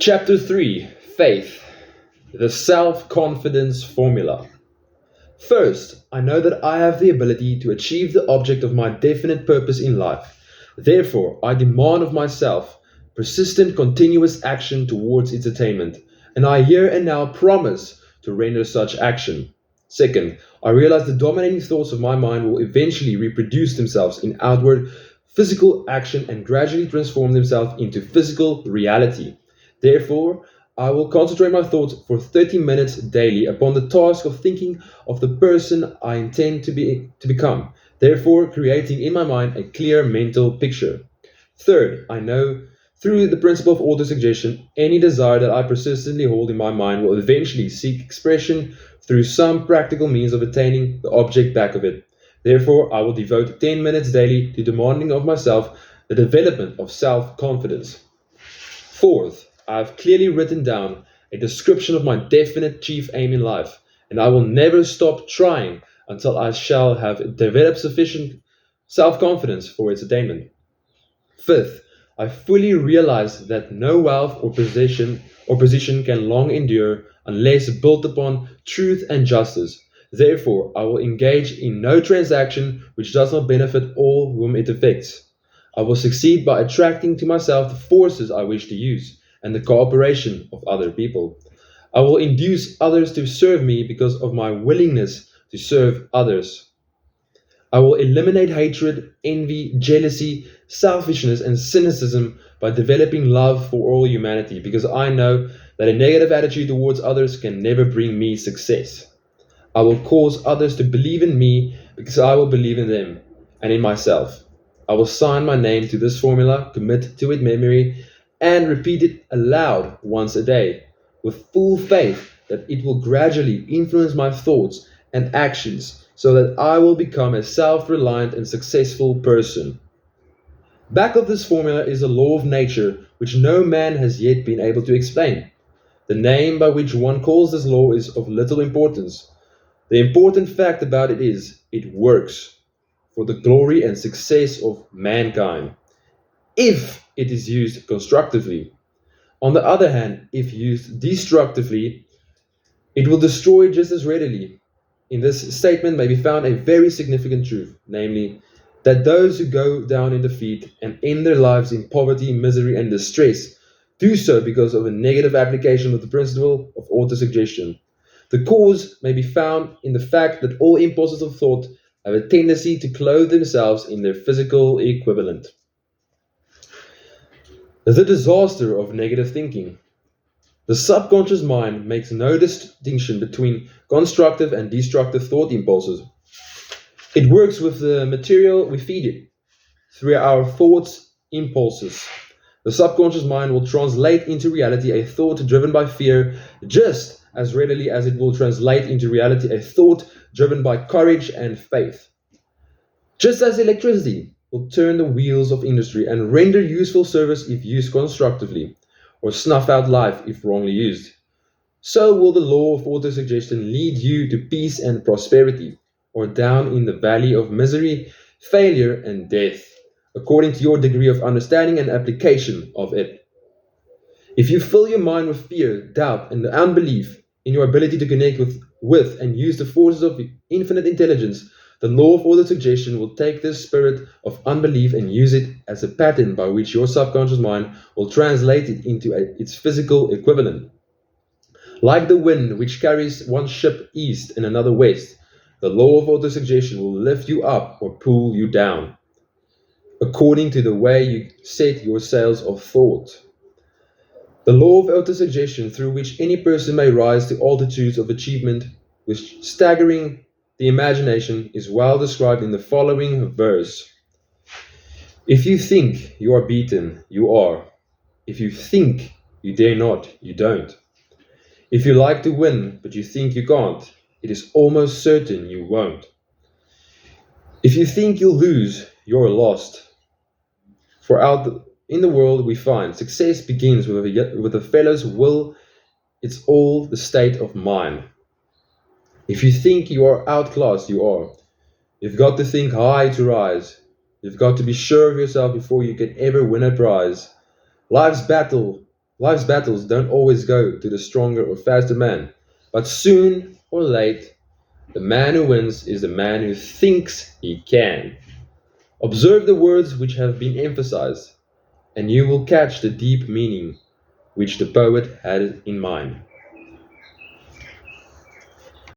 Chapter 3: Faith, the Self-Confidence Formula. First, I know that I have the ability to achieve the object of my definite purpose in life. Therefore, I demand of myself persistent, continuous action towards its attainment, and I here and now promise to render such action. Second, I realize the dominating thoughts of my mind will eventually reproduce themselves in outward physical action and gradually transform themselves into physical reality. Therefore, I will concentrate my thoughts for 30 minutes daily upon the task of thinking of the person I intend to become, therefore creating in my mind a clear mental picture. Third, I know through the principle of autosuggestion, any desire that I persistently hold in my mind will eventually seek expression through some practical means of attaining the object back of it. Therefore, I will devote 10 minutes daily to demanding of myself the development of self-confidence. Fourth, I have clearly written down a description of my definite chief aim in life, and I will never stop trying until I shall have developed sufficient self-confidence for its attainment. Fifth, I fully realize that no wealth or position can long endure unless built upon truth and justice. Therefore, I will engage in no transaction which does not benefit all whom it affects. I will succeed by attracting to myself the forces I wish to use and the cooperation of other people. I will induce others to serve me because of my willingness to serve others. I will eliminate hatred, envy, jealousy, selfishness, and cynicism by developing love for all humanity because I know that a negative attitude towards others can never bring me success. I will cause others to believe in me because I will believe in them and in myself. I will sign my name to this formula, commit to it memory, and repeat it aloud once a day, with full faith that it will gradually influence my thoughts and actions so that I will become a self-reliant and successful person. Back of this formula is a law of nature which no man has yet been able to explain. The name by which one calls this law is of little importance. The important fact about it is it works for the glory and success of mankind, if it is used constructively. On the other hand, if used destructively, it will destroy just as readily. In this statement may be found a very significant truth, namely, that those who go down in defeat and end their lives in poverty, misery, and distress do so because of a negative application of the principle of autosuggestion. The cause may be found in the fact that all impulses of thought have a tendency to clothe themselves in their physical equivalent. The disaster of negative thinking. The subconscious mind makes no distinction between constructive and destructive thought impulses. It works with the material we feed it. Through our thoughts impulses, the subconscious mind will translate into reality a thought driven by fear just as readily as it will translate into reality a thought driven by courage and faith. Just as electricity will turn the wheels of industry and render useful service if used constructively, or snuff out life if wrongly used, so will the law of autosuggestion lead you to peace and prosperity, or down in the valley of misery, failure, and death, according to your degree of understanding and application of it. If you fill your mind with fear, doubt, and unbelief in your ability to connect with and use the forces of infinite intelligence, the law of autosuggestion will take this spirit of unbelief and use it as a pattern by which your subconscious mind will translate it into its physical equivalent. Like the wind which carries one ship east and another west, the law of autosuggestion will lift you up or pull you down, according to the way you set your sails of thought. The law of autosuggestion, through which any person may rise to altitudes of achievement with staggering the imagination, is well described in the following verse. If you think you are beaten, you are. If you think you dare not, you don't. If you like to win, but you think you can't, it is almost certain you won't. If you think you'll lose, you're lost. For out in the world we find success begins with a fellow's will. It's all the state of mind. If you think you are outclassed, you are. You've got to think high to rise. You've got to be sure of yourself before you can ever win a prize. Life's battle Life's battles don't always go to the stronger or faster man, but soon or late, the man who wins is the man who thinks he can. Observe the words which have been emphasized, and you will catch the deep meaning which the poet had in mind.